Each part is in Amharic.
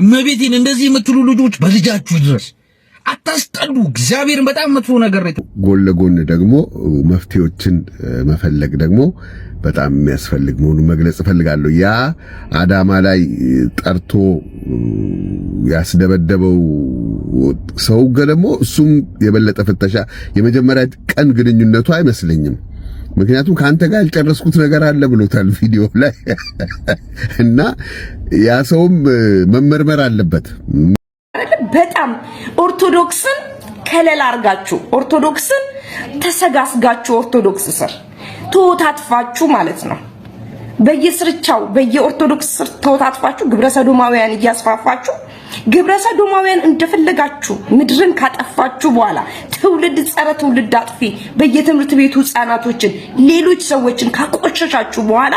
እመቤቴን እንደዚህ የምትሉ ልጆች በልጃችሁ ድረስ አታስጠሉ። እግዚአብሔርን በጣም መጥፎ ነገር ነው። ጎን ለጎን ደግሞ መፍትሄዎችን መፈለግ ደግሞ በጣም የሚያስፈልግ መሆኑን መግለጽ እፈልጋለሁ። ያ አዳማ ላይ ጠርቶ ያስደበደበው ሰው ደግሞ እሱም የበለጠ ፍተሻ የመጀመሪያ ቀን ግንኙነቱ አይመስለኝም። ምክንያቱም ካንተ ጋር ያልጨረስኩት ነገር አለ ብሎታል ቪዲዮ ላይ እና ያ ሰውም መመርመር አለበት። በጣም ኦርቶዶክስን ከለላ አርጋችሁ ኦርቶዶክስን ተሰጋስጋችሁ ኦርቶዶክስ ስር ተወታትፋችሁ ማለት ነው። በየስርቻው በየኦርቶዶክስ ስር ተወታትፋችሁ ግብረሰዶማውያን እያስፋፋችሁ ግብረሰዶማውያን እንደፈለጋችሁ ምድርን ካጠፋችሁ በኋላ ትውልድ ጸረ ትውልድ አጥፊ በየትምህርት ቤቱ ህፃናቶችን ሌሎች ሰዎችን ካቆሸሻችሁ በኋላ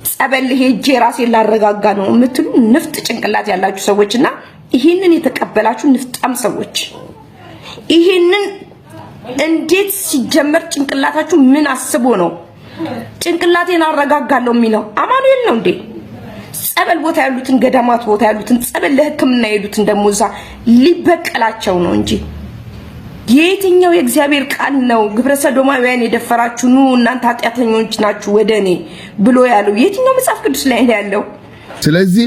ጸበል ሄጄ ራሴን ላረጋጋ ነው የምትሉ ንፍጥ ጭንቅላት ያላችሁ ሰዎችና ይሄንን የተቀበላችሁ ንፍጣም ሰዎች ይሄንን እንዴት ሲጀመር ጭንቅላታችሁ ምን አስቦ ነው ጭንቅላቴን አረጋጋለሁ የሚለው? አማኑኤል ነው እንዴ? ጸበል ቦታ ያሉትን ገዳማት ቦታ ያሉትን ጸበል ለህክምና ያሉትን ደሞዛ ሊበቀላቸው ነው እንጂ የትኛው የእግዚአብሔር ቃል ነው ግብረሰዶማውያን የደፈራችሁ ኑ እናንተ ኃጢአተኞች ናችሁ ወደኔ ብሎ ያለው? የትኛው መጽሐፍ ቅዱስ ላይ ነው ያለው? ስለዚህ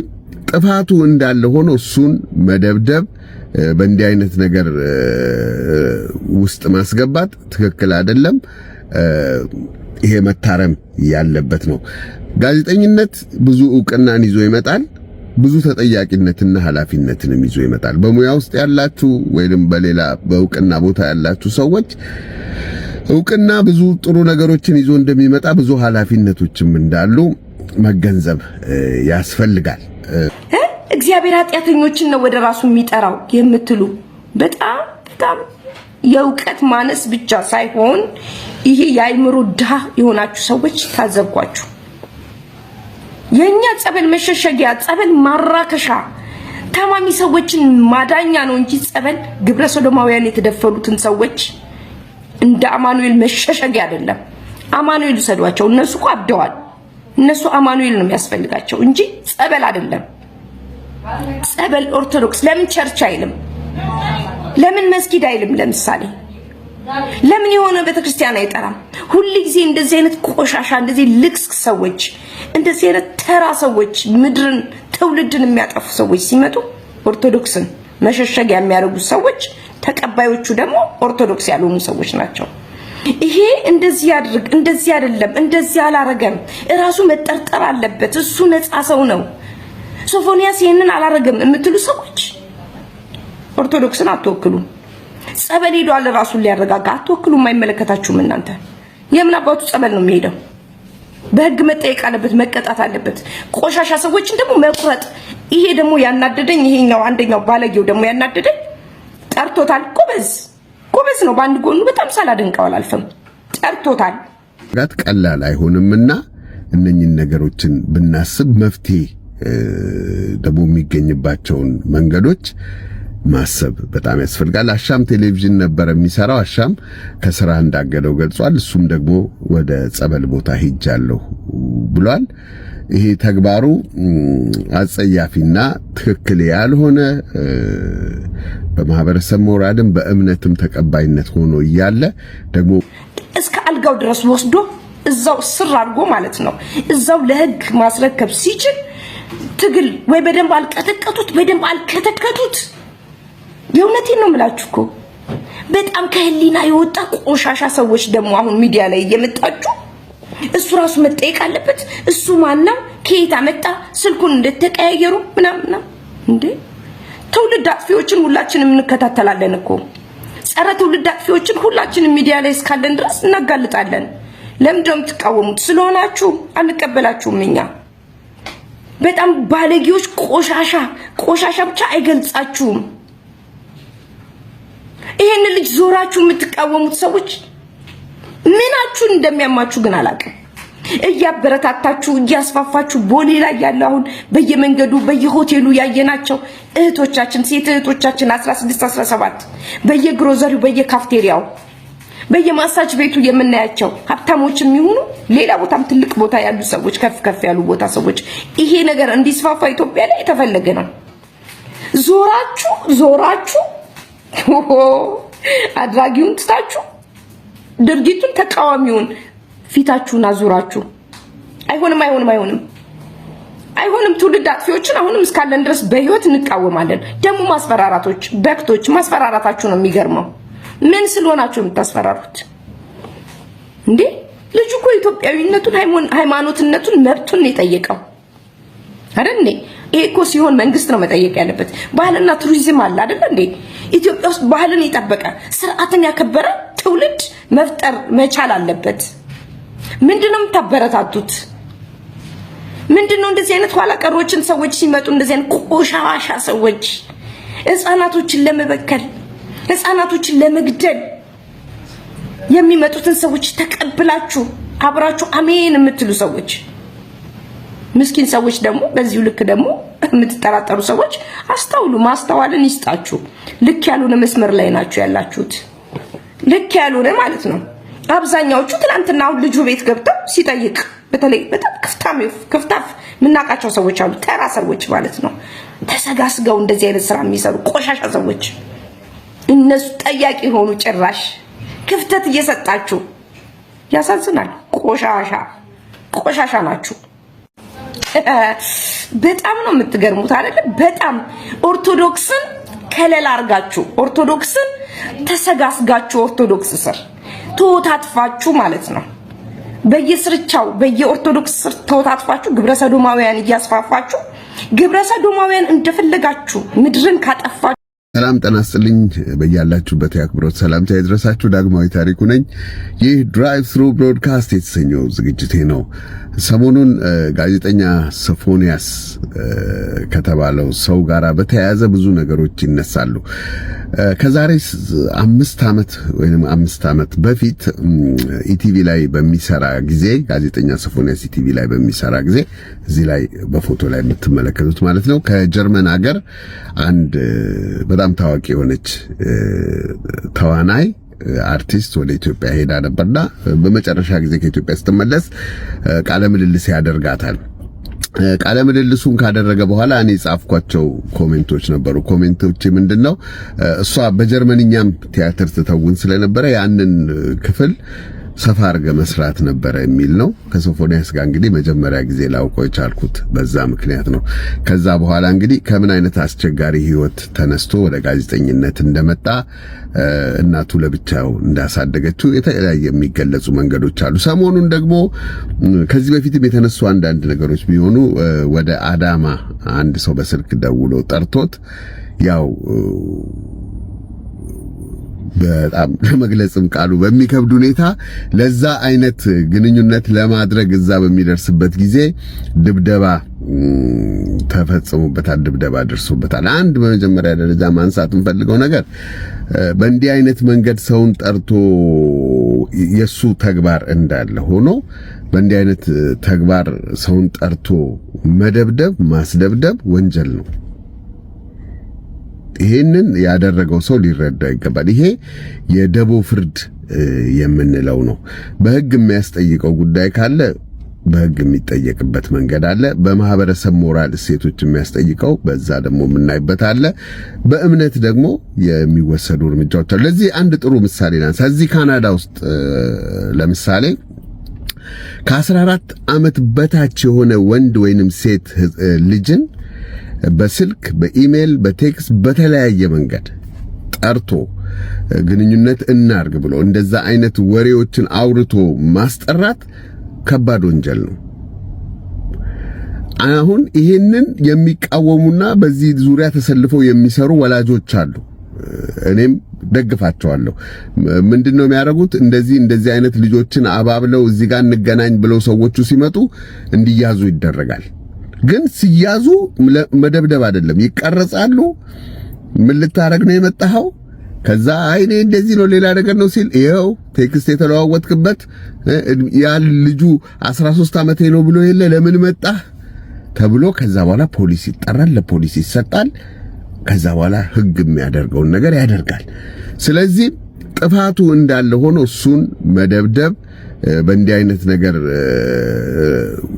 ጥፋቱ እንዳለ ሆኖ እሱን መደብደብ በእንዲህ አይነት ነገር ውስጥ ማስገባት ትክክል አይደለም። ይሄ መታረም ያለበት ነው። ጋዜጠኝነት ብዙ ዕውቅናን ይዞ ይመጣል፣ ብዙ ተጠያቂነትና ኃላፊነትንም ይዞ ይመጣል። በሙያ ውስጥ ያላችሁ ወይንም በሌላ በዕውቅና ቦታ ያላችሁ ሰዎች ዕውቅና ብዙ ጥሩ ነገሮችን ይዞ እንደሚመጣ ብዙ ኃላፊነቶችም እንዳሉ መገንዘብ ያስፈልጋል። እግዚአብሔር ኃጢአተኞችን ነው ወደ ራሱ የሚጠራው የምትሉ በጣም የእውቀት ማነስ ብቻ ሳይሆን ይሄ የአይምሮ ድሃ የሆናችሁ ሰዎች ታዘብኳችሁ። የኛ ጸበል መሸሸጊያ ጸበል ማራከሻ ታማሚ ሰዎችን ማዳኛ ነው እንጂ ጸበል ግብረሰዶማውያን የተደፈሩትን ሰዎች እንደ አማኑኤል መሸሸጊያ አይደለም። አማኑኤል ሰዷቸው። እነሱ እኮ አብደዋል። እነሱ አማኑኤል ነው የሚያስፈልጋቸው እንጂ ጸበል አይደለም። ጸበል ኦርቶዶክስ ለምን ቸርች አይልም? ለምን መስጊድ አይልም? ለምሳሌ ለምን የሆነ ቤተክርስቲያን አይጠራም? ሁሉ ጊዜ እንደዚህ አይነት ቆሻሻ እንደዚህ ልክስ ሰዎች እንደዚህ አይነት ተራ ሰዎች ምድርን ትውልድን የሚያጠፉ ሰዎች ሲመጡ ኦርቶዶክስን መሸሸጊያ የሚያደርጉ ሰዎች ተቀባዮቹ ደግሞ ኦርቶዶክስ ያልሆኑ ሰዎች ናቸው። ይሄ እንደዚህ ያድርግ እንደዚህ አይደለም እንደዚህ አላረገም እራሱ መጠርጠር አለበት እሱ ነፃ ሰው ነው ሶፎንያስ ይሄንን አላረገም የምትሉ ሰዎች ኦርቶዶክስን አትወክሉም። ጸበል ሄዷል ራሱን ሊያረጋጋ አትወክሉም። አይመለከታችሁም። እናንተ የምን አባቱ ጸበል ነው የሚሄደው? በህግ መጠየቅ አለበት፣ መቀጣት አለበት። ቆሻሻ ሰዎችን ደግሞ መቁረጥ። ይሄ ደግሞ ያናደደኝ ይሄኛው አንደኛው ባለጌው ደግሞ ያናደደኝ ጠርቶታል። ጎበዝ ነው። በአንድ ጎኑ በጣም ሳላደንቀው አላልፈም። ጠርቶታል። ጋት ቀላል አይሆንምና እነኚህን ነገሮችን ብናስብ መፍትሄ ደግሞ የሚገኝባቸውን መንገዶች ማሰብ በጣም ያስፈልጋል። አሻም ቴሌቪዥን ነበር የሚሰራው። አሻም ከስራ እንዳገደው ገልጿል። እሱም ደግሞ ወደ ጸበል ቦታ ሄጃለሁ ብሏል። ይሄ ተግባሩ አጸያፊና ትክክል ያልሆነ በማህበረሰብ ሞራልም በእምነትም ተቀባይነት ሆኖ እያለ ደግሞ እስከ አልጋው ድረስ ወስዶ እዛው ስር አድርጎ ማለት ነው እዛው ለህግ ማስረከብ ሲችል ትግል ወይ በደንብ አልቀጠቀጡት በደንብ አልከተከቱት። የእውነቴን ነው የምላችሁ እኮ በጣም ከህሊና የወጣ ቆሻሻ ሰዎች ደግሞ አሁን ሚዲያ ላይ እየመጣችሁ እሱ ራሱ መጠየቅ አለበት። እሱ ማነው? ከየት አመጣ? ስልኩን እንደተቀያየሩ ምናምን እንዴ! ትውልድ አጥፊዎችን ሁላችንም እንከታተላለን እኮ። ጸረ ትውልድ አጥፊዎችን ሁላችንም ሚዲያ ላይ እስካለን ድረስ እናጋልጣለን። ለምንድነው የምትቃወሙት? ስለሆናችሁ አንቀበላችሁም እኛ። በጣም ባለጌዎች ቆሻሻ ብቻ አይገልጻችሁም። ይሄን ልጅ ዞራችሁ የምትቃወሙት ሰዎች ምናችሁን እንደሚያማችሁ ግን አላውቅም። እያበረታታችሁ እያስፋፋችሁ ቦሌ ላይ ያለው አሁን በየመንገዱ በየሆቴሉ ያየናቸው እህቶቻችን ሴት እህቶቻችን 16 17 በየግሮዘሪው በየካፍቴሪያው በየማሳጅ ቤቱ የምናያቸው ሀብታሞችም ይሁኑ ሌላ ቦታም ትልቅ ቦታ ያሉ ሰዎች ከፍ ያሉ ቦታ ሰዎች ይሄ ነገር እንዲስፋፋ ኢትዮጵያ ላይ የተፈለገ ነው። ዞራችሁ አድራጊውን ትታችሁ ድርጊቱን ተቃዋሚውን ፊታችሁን አዙራችሁ አይሆንም። ትውልድ አጥፊዎችን አሁንም እስካለን ድረስ በህይወት እንቃወማለን። ደግሞ ማስፈራራታችሁ ነው የሚገርመው። ምን ስለሆናችሁ የምታስፈራሩት እንዴ? ልጁ እኮ ኢትዮጵያዊነቱን ሃይማኖትነቱን መብቱን ነው የጠየቀው አይደል እንዴ? ይሄ እኮ ሲሆን መንግስት ነው መጠየቅ ያለበት። ባህልና ቱሪዝም አለ አይደል እንዴ? ኢትዮጵያ ውስጥ ባህልን የጠበቀ ስርዓትን ያከበረ ትውልድ መፍጠር መቻል አለበት። ምንድነው የምታበረታቱት? ምንድነው እንደዚህ አይነት ኋላ ቀሮችን ሰዎች ሲመጡ እንደዚህ አይነት ቆሻሻ ሰዎች ህፃናቶችን ለመበከል ህፃናቶችን ለመግደል የሚመጡትን ሰዎች ተቀብላችሁ አብራችሁ አሜን የምትሉ ሰዎች፣ ምስኪን ሰዎች ደግሞ በዚሁ ልክ ደግሞ የምትጠራጠሩ ሰዎች አስተውሉ። ማስተዋልን ይስጣችሁ። ልክ ያልሆነ መስመር ላይ ናችሁ ያላችሁት። ልክ ያልሆነ ማለት ነው። አብዛኛዎቹ ትናንትና አሁን ልጁ ቤት ገብተው ሲጠይቅ በተለይ በጣም ክፍታፍ ምናቃቸው ሰዎች አሉ። ተራ ሰዎች ማለት ነው። ተሰጋስገው እንደዚህ አይነት ስራ የሚሰሩ ቆሻሻ ሰዎች እነሱ ጠያቂ ሆኑ። ጭራሽ ክፍተት እየሰጣችሁ ያሳዝናል። ቆሻሻ ናችሁ። በጣም ነው የምትገርሙት አይደል? በጣም ኦርቶዶክስን ከለላ አርጋችሁ ኦርቶዶክስን ተሰጋስጋችሁ ኦርቶዶክስ ስር ተወታትፋችሁ ማለት ነው። በየስርቻው በየኦርቶዶክስ ስር ተወታትፋችሁ ግብረሰዶማውያን እያስፋፋችሁ ግብረሰዶማውያን እንደፈለጋችሁ ምድርን ካጠፋችሁ። ሰላም ጤና ይስጥልኝ። በያላችሁበት የአክብሮት ሰላምታ ይድረሳችሁ። ዳግማዊ ታሪኩ ነኝ። ይህ ድራይቭ ትሩ ብሮድካስት የተሰኘው ዝግጅቴ ነው። ሰሞኑን ጋዜጠኛ ሶፎንያስ ከተባለው ሰው ጋር በተያያዘ ብዙ ነገሮች ይነሳሉ። ከዛሬ 5 ዓመት በፊት ኢቲቪ ላይ በሚሰራ ጊዜ ጋዜጠኛ ሶፎንያስ ኢቲቪ ላይ በሚሰራ ጊዜ እዚህ ላይ በፎቶ ላይ የምትመለከቱት ማለት ነው ከጀርመን ሀገር አንድ በጣም ታዋቂ የሆነች ተዋናይ አርቲስት ወደ ኢትዮጵያ ሄዳ ነበርና በመጨረሻ ጊዜ ከኢትዮጵያ ስትመለስ ቃለ ምልልስ ያደርጋታል። ቃለ ምልልሱን ካደረገ በኋላ እኔ ጻፍኳቸው ኮሜንቶች ነበሩ። ኮሜንቶች ምንድነው? እሷ በጀርመንኛም ቲያትር ትተውን ስለነበረ ያንን ክፍል ሰፋ አድርገ መስራት ነበረ የሚል ነው። ከሶፎንያስ ጋር እንግዲህ መጀመሪያ ጊዜ ላውቀው የቻልኩት በዛ ምክንያት ነው። ከዛ በኋላ እንግዲህ ከምን አይነት አስቸጋሪ ህይወት ተነስቶ ወደ ጋዜጠኝነት እንደመጣ እናቱ ለብቻው እንዳሳደገችው የተለያየ የሚገለጹ መንገዶች አሉ። ሰሞኑን ደግሞ ከዚህ በፊትም የተነሱ አንዳንድ ነገሮች ቢሆኑ ወደ አዳማ አንድ ሰው በስልክ ደውሎ ጠርቶት ያው በጣም ለመግለጽም ቃሉ በሚከብድ ሁኔታ ለዛ አይነት ግንኙነት ለማድረግ እዛ በሚደርስበት ጊዜ ድብደባ ተፈጽሞበታል፣ ድብደባ ደርሶበታል። አንድ በመጀመሪያ ደረጃ ማንሳት እንፈልገው ነገር በእንዲህ አይነት መንገድ ሰውን ጠርቶ የሱ ተግባር እንዳለ ሆኖ በእንዲህ አይነት ተግባር ሰውን ጠርቶ መደብደብ፣ ማስደብደብ ወንጀል ነው። ይሄንን ያደረገው ሰው ሊረዳ ይገባል። ይሄ የደቦ ፍርድ የምንለው ነው። በህግ የሚያስጠይቀው ጉዳይ ካለ በህግ የሚጠየቅበት መንገድ አለ። በማህበረሰብ ሞራል እሴቶች የሚያስጠይቀው በዛ ደግሞ የምናይበት አለ። በእምነት ደግሞ የሚወሰዱ እርምጃዎች አሉ። ለዚህ አንድ ጥሩ ምሳሌ ናንሳ። እዚህ ካናዳ ውስጥ ለምሳሌ ከ14 ዓመት በታች የሆነ ወንድ ወይንም ሴት ልጅን በስልክ በኢሜል በቴክስት በተለያየ መንገድ ጠርቶ ግንኙነት እናርግ ብሎ እንደዛ አይነት ወሬዎችን አውርቶ ማስጠራት ከባድ ወንጀል ነው። አሁን ይሄንን የሚቃወሙና በዚህ ዙሪያ ተሰልፈው የሚሰሩ ወላጆች አሉ። እኔም ደግፋቸዋለሁ። ምንድነው የሚያደርጉት? እንደዚህ አይነት ልጆችን አባብለው እዚህ ጋር እንገናኝ ብለው ሰዎቹ ሲመጡ እንዲያዙ ይደረጋል። ግን ሲያዙ መደብደብ አይደለም፣ ይቀርጻሉ። ምን ልታረግ ነው የመጣኸው? ከዛ አይኔ እንደዚህ ነው ሌላ ነገር ነው ሲል ይሄው ቴክስት የተለዋወጥክበት ያ ልጁ 13 ዓመቴ ነው ብሎ የለ ለምን መጣህ ተብሎ ከዛ በኋላ ፖሊስ ይጠራል፣ ለፖሊስ ይሰጣል። ከዛ በኋላ ህግ የሚያደርገውን ነገር ያደርጋል። ስለዚህ ጥፋቱ እንዳለ ሆኖ እሱን መደብደብ በእንዲህ አይነት ነገር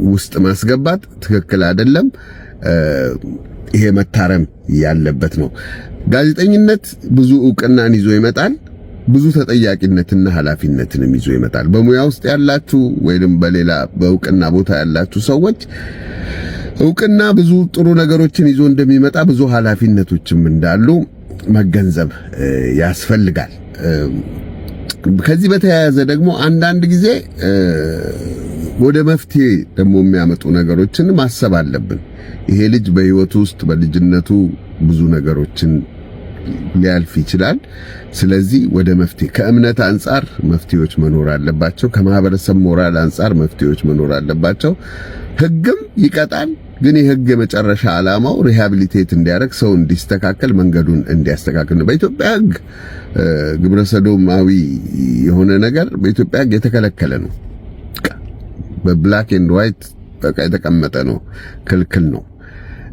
ውስጥ ማስገባት ትክክል አይደለም። ይሄ መታረም ያለበት ነው። ጋዜጠኝነት ብዙ ዕውቅናን ይዞ ይመጣል። ብዙ ተጠያቂነትና ኃላፊነትንም ይዞ ይመጣል። በሙያ ውስጥ ያላችሁ ወይንም በሌላ በዕውቅና ቦታ ያላችሁ ሰዎች ዕውቅና ብዙ ጥሩ ነገሮችን ይዞ እንደሚመጣ ብዙ ኃላፊነቶችም እንዳሉ መገንዘብ ያስፈልጋል። ከዚህ በተያያዘ ደግሞ አንዳንድ ጊዜ ወደ መፍትሄ ደግሞ የሚያመጡ ነገሮችን ማሰብ አለብን። ይሄ ልጅ በህይወቱ ውስጥ በልጅነቱ ብዙ ነገሮችን ሊያልፍ ይችላል። ስለዚህ ወደ መፍትሄ ከእምነት አንጻር መፍትሄዎች መኖር አለባቸው። ከማህበረሰብ ሞራል አንጻር መፍትሄዎች መኖር አለባቸው። ህግም ይቀጣል፣ ግን የህግ የመጨረሻ ዓላማው ሪሃቢሊቴት እንዲያደርግ ሰው እንዲስተካከል መንገዱን እንዲያስተካክል ነው። በኢትዮጵያ ህግ ግብረ ሰዶማዊ የሆነ ነገር በኢትዮጵያ ህግ የተከለከለ ነው። በብላክ ኤንድ ዋይት በቃ የተቀመጠ ነው፣ ክልክል ነው።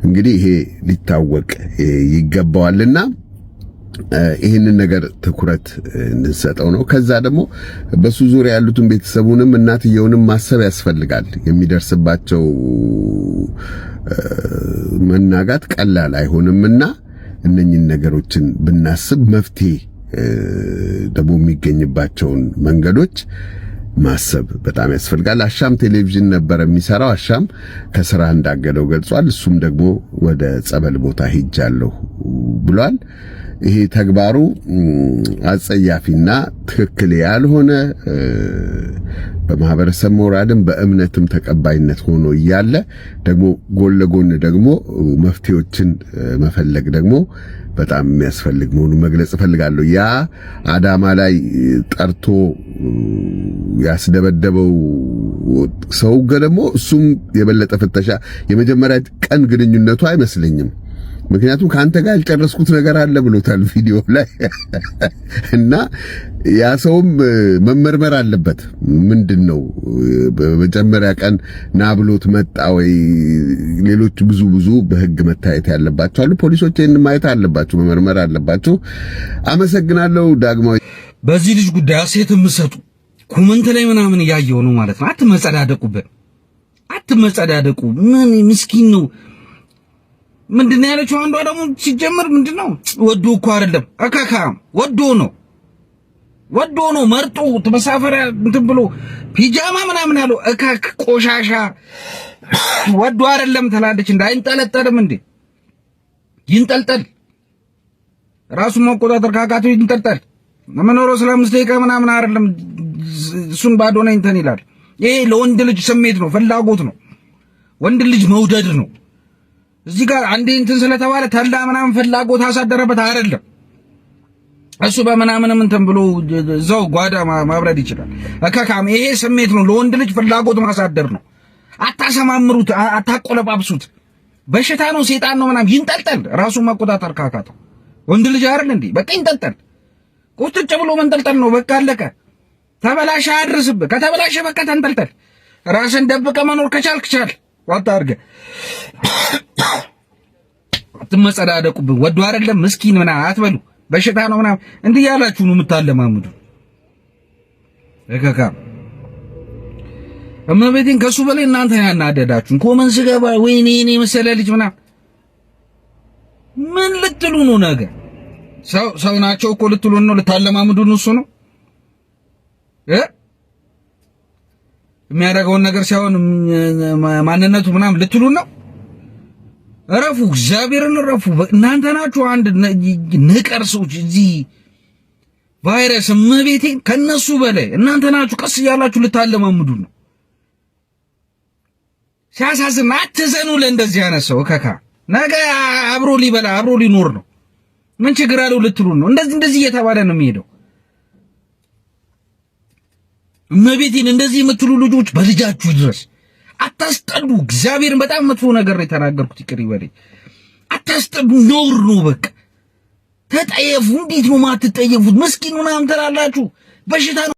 እንግዲህ ይሄ ሊታወቅ ይገባዋልና ይህንን ነገር ትኩረት እንሰጠው ነው። ከዛ ደግሞ በሱ ዙሪያ ያሉትን ቤተሰቡንም እናትየውንም ማሰብ ያስፈልጋል። የሚደርስባቸው መናጋት ቀላል አይሆንምና እነኚህን ነገሮችን ብናስብ መፍትሄ ደግሞ የሚገኝባቸውን መንገዶች ማሰብ በጣም ያስፈልጋል። አሻም ቴሌቪዥን ነበር የሚሰራው። አሻም ከስራ እንዳገደው ገልጿል። እሱም ደግሞ ወደ ጸበል ቦታ ሄጃለሁ ብሏል። ይሄ ተግባሩ አጸያፊና ትክክል ያልሆነ በማህበረሰብ ሞራልም በእምነትም ተቀባይነት ሆኖ እያለ ደግሞ ጎን ለጎን ደግሞ መፍትሄዎችን መፈለግ ደግሞ በጣም የሚያስፈልግ መሆኑን መግለጽ እፈልጋለሁ። ያ አዳማ ላይ ጠርቶ ያስደበደበው ሰው ደግሞ እሱም የበለጠ ፍተሻ የመጀመሪያ ቀን ግንኙነቱ አይመስለኝም። ምክንያቱም ካንተ ጋር ያልጨረስኩት ነገር አለ ብሎታል ቪዲዮ ላይ እና ያ ሰውም መመርመር አለበት። ምንድነው በመጀመሪያ ቀን ና ብሎት መጣ ወይ? ሌሎች ብዙ በህግ መታየት ያለባቸው አሉ። ፖሊሶች ይሄን ማየት አለባቸው፣ መመርመር አለባቸው። አመሰግናለሁ። ዳግማዊ በዚህ ልጅ ጉዳይ አስተያየት የምትሰጡ ኮመንት ላይ ምናምን እያየሁ ነው ማለት ነው። አትመጸዳደቁበት፣ አትመጸዳደቁ። ምን ምስኪን ነው። ምንድነው ያለችው? አንዷ ደግሞ ሲጀምር ምንድነው ወዶ እኮ አይደለም አካካም ወዶ ነው መርጦ ተመሳፈሪያ እንትን ብሎ ፒጃማ ምናምን ያለው እካክ ቆሻሻ ወዶ አይደለም ትላለች። እንዳይንጠለጠልም እንዴ ይንጠልጠል። ራሱን መቆጣጠር ካቃተው ይንጠልጠል። መኖረው ስለ 5 ደቂቃ ምናምን አይደለም። እሱን ባዶ ነው እንትን ይላል። ይሄ ለወንድ ልጅ ስሜት ነው፣ ፍላጎት ነው፣ ወንድ ልጅ መውደድ ነው። እዚህ ጋር አንዴ እንትን ስለተባለ ተላ ምናምን ፍላጎት አሳደረበት አይደለም። እሱ በምናምንም እንትን ብሎ እዛው ጓዳ ማብረድ ይችላል። አካካም ይሄ ስሜት ነው፣ ለወንድ ልጅ ፍላጎት ማሳደር ነው። አታሰማምሩት፣ አታቆለጳብሱት። በሽታ ነው፣ ሴጣን ነው ምናምን። ይንጠልጠል። ራሱን መቆጣጠር ካቃተው ወንድ ልጅ አይደል እንዴ? በቃ ይንጠልጠል። ቁጥጭ ብሎ መንጠልጠል ነው። በቃ አለቀ። ተበላሸ አድርስብህ። ከተበላሸ በቃ ተንጠልጠል። ራስን ደብቀ መኖር ከቻልክ ቻል። ዋጣ አድርገህ አትመጸዳደቁብን። ወዶ አይደለም ምስኪን ምናምን አትበሉ። በሽታ ነው ምናምን እንዲህ ያላችሁ ነው የምታለማምዱ። እከካ እመቤቴን ከሱ በላይ እናንተ ያናደዳችሁን ኮመን ስገባ ወይኔ እኔ መሰለ ልጅ ምናምን ምን ልትሉ ነው? ነገር ሰው ናቸው እኮ ልትሉ ነው? ልታለማምዱን እሱ ነው የሚያደርገውን ነገር ሳይሆን ማንነቱ ምናምን ልትሉ ነው? እረፉ፣ እግዚአብሔርን እረፉ። እናንተ ናችሁ አንድ ነቀርሶች። እዚህ ቫይረስ እመቤቴን ከነሱ በላይ እናንተ ናችሁ። ቀስ እያላችሁ ልታለማምዱ ነው። ሲያሳዝን። አትዘኑ ለእንደዚህ አይነት ሰው። ከካ ነገ አብሮ ሊበላ አብሮ ሊኖር ነው። ምን ችግር አለው ልትሉ ነው? እንደዚህ እየተባለ ነው የሚሄደው። እመቤቴን እንደዚህ የምትሉ ልጆች በልጃችሁ ድረስ አታስጠሉ። እግዚአብሔርን በጣም መጥፎ ነገር ነው የተናገርኩት፣ ይቅር ይበለኝ። አታስጠሉ፣ ነውር ነው። በቃ ተጠየፉ። እንዴት ነው ማትጠየፉት? ምስኪን ምናምን ትላላችሁ። በሽታ ነው።